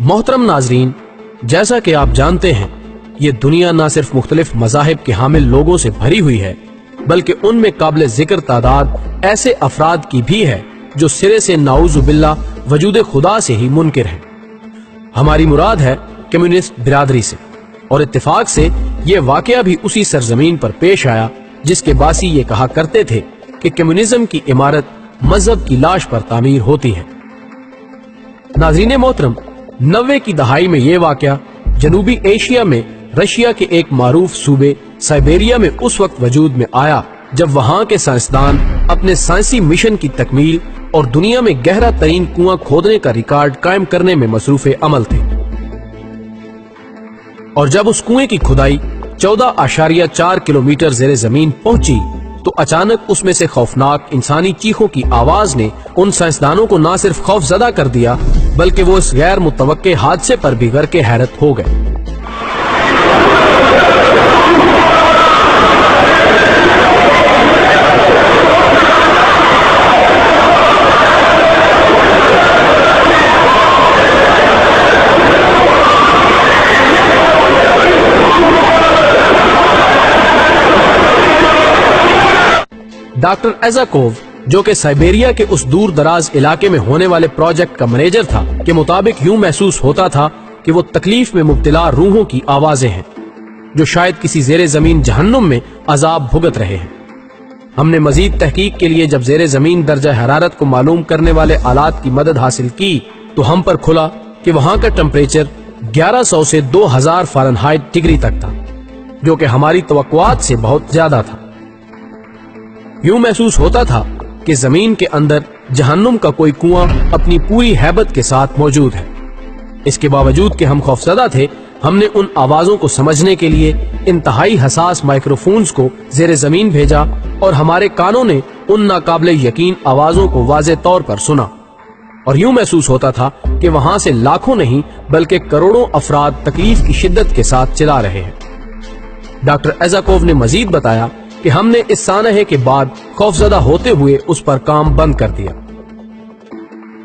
محترم ناظرین، جیسا کہ آپ جانتے ہیں یہ دنیا نہ صرف مختلف مذاہب کے حامل لوگوں سے بھری ہوئی ہے بلکہ ان میں قابل ذکر تعداد ایسے افراد کی بھی ہے جو سرے سے نعوذ باللہ وجود خدا سے ہی منکر ہیں۔ ہماری مراد ہے کمیونسٹ برادری سے، اور اتفاق سے یہ واقعہ بھی اسی سرزمین پر پیش آیا جس کے باسی یہ کہا کرتے تھے کہ کمیونزم کی عمارت مذہب کی لاش پر تعمیر ہوتی ہے۔ ناظرین محترم، 90 کی دہائی میں یہ واقعہ جنوبی ایشیا میں رشیا کے ایک معروف صوبے سائبیریا میں اس وقت وجود میں آیا جب وہاں کے سائنسدان اپنے سائنسی مشن کی تکمیل اور دنیا میں گہرا ترین کنواں کھودنے کا ریکارڈ قائم کرنے میں مصروف عمل تھے، اور جب اس کنویں کی کھدائی 14.4 کلومیٹر زیر زمین پہنچی تو اچانک اس میں سے خوفناک انسانی چیخوں کی آواز نے ان سائنسدانوں کو نہ صرف خوف زدہ کر دیا بلکہ وہ اس غیر متوقع حادثے پر بھی غرق حیرت ہو گئے۔ ڈاکٹر ایزاکوو، جو کہ سائبیریا کے اس دور دراز علاقے میں ہونے والے پروجیکٹ کا مینیجر تھا، کے مطابق یوں محسوس ہوتا تھا کہ وہ تکلیف میں مبتلا روحوں کی آوازیں ہیں جو شاید کسی زیر زمین جہنم میں عذاب بھگت رہے ہیں۔ ہم نے مزید تحقیق کے لیے جب زیر زمین درجہ حرارت کو معلوم کرنے والے آلات کی مدد حاصل کی تو ہم پر کھلا کہ وہاں کا ٹمپریچر 1100 سے 2000 فارنہائٹ ڈگری تک تھا، جو کہ ہماری توقعات سے بہت زیادہ تھا۔ یوں محسوس ہوتا تھا کہ زمین کے اندر جہنم کا کوئی کنواں اپنی پوری ہیبت کے ساتھ موجود ہے۔ اس کے باوجود کہ ہم خوفزدہ تھے، ہم نے ان آوازوں کو سمجھنے کے لیے انتہائی حساس مائکروفونز کو زیر زمین بھیجا اور ہمارے کانوں نے ان ناقابل یقین آوازوں کو واضح طور پر سنا، اور یوں محسوس ہوتا تھا کہ وہاں سے لاکھوں نہیں بلکہ کروڑوں افراد تکلیف کی شدت کے ساتھ چلا رہے ہیں۔ ڈاکٹر ایزاکوو نے مزید بتایا کہ ہم نے اس سانحے کے بعد خوفزدہ ہوتے ہوئے اس پر کام بند کر دیا۔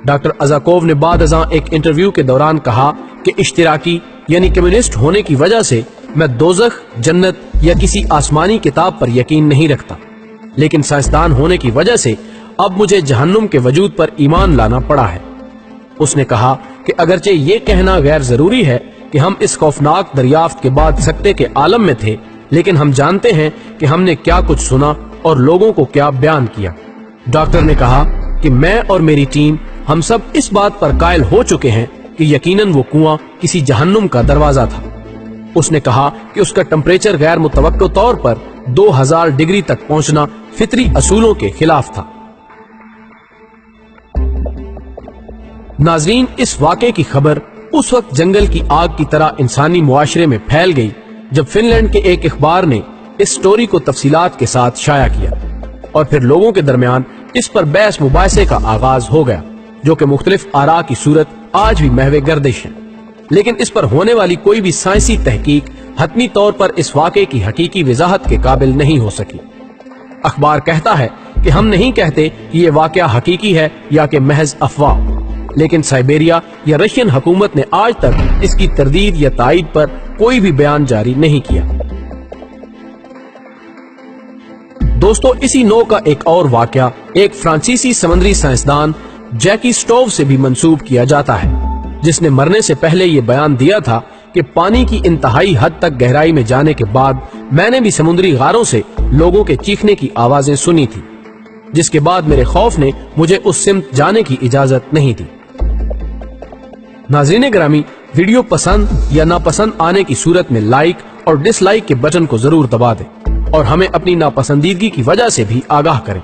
ڈاکٹر ایزاکوو نے بعد ازاں ایک انٹرویو کے دوران کہا کہ اشتراکی یعنی کمیونسٹ ہونے کی وجہ سے میں دوزخ، جنت یا کسی آسمانی کتاب پر یقین نہیں رکھتا، لیکن سائنسدان ہونے کی وجہ سے اب مجھے جہنم کے وجود پر ایمان لانا پڑا ہے۔ اس نے کہا کہ اگرچہ یہ کہنا غیر ضروری ہے کہ ہم اس خوفناک دریافت کے بعد سکتے کے عالم میں تھے، لیکن ہم جانتے ہیں کہ ہم نے کیا کچھ سنا اور لوگوں کو کیا بیان کیا۔ ڈاکٹر نے کہا کہ میں اور میری ٹیم ہم سب اس بات پر قائل ہو چکے ہیں کہ یقیناً وہ کنواں کسی جہنم کا دروازہ تھا۔ اس نے کہا کہ اس کا ٹمپریچر غیر متوقع طور پر 2000 ڈگری تک پہنچنا فطری اصولوں کے خلاف تھا۔ ناظرین، اس واقعے کی خبر اس وقت جنگل کی آگ کی طرح انسانی معاشرے میں پھیل گئی جب فن لینڈ کے ایک اخبار نے اس سٹوری کو تفصیلات کے ساتھ شائع کیا، اور پھر لوگوں کے درمیان اس پر بحث مباحثے کا آغاز ہو گیا، جو کہ مختلف آراء کی صورت آج بھی محو گردش ہے، لیکن اس پر ہونے والی کوئی بھی سائنسی تحقیق حتمی طور پر اس واقعے کی حقیقی وضاحت کے قابل نہیں ہو سکی۔ اخبار کہتا ہے کہ ہم نہیں کہتے کہ یہ واقعہ حقیقی ہے یا کہ محض افواہ، لیکن سائبیریا یا رشین حکومت نے آج تک اس کی تردید یا تائید پر کوئی بھی بیان جاری نہیں کیا۔ دوستو، اسی نوع کا ایک اور واقعہ ایک فرانسیسی سمندری سائنسدان جیکی سٹوو سے بھی منسوب کیا جاتا ہے، جس نے مرنے سے پہلے یہ بیان دیا تھا کہ پانی کی انتہائی حد تک گہرائی میں جانے کے بعد میں نے بھی سمندری غاروں سے لوگوں کے چیخنے کی آوازیں سنی تھی، جس کے بعد میرے خوف نے مجھے اس سمت جانے کی اجازت نہیں دی۔ ناظرین گرامی، ویڈیو پسند یا ناپسند آنے کی صورت میں لائک اور ڈس لائک کے بٹن کو ضرور دبا دیں اور ہمیں اپنی ناپسندیدگی کی وجہ سے بھی آگاہ کریں۔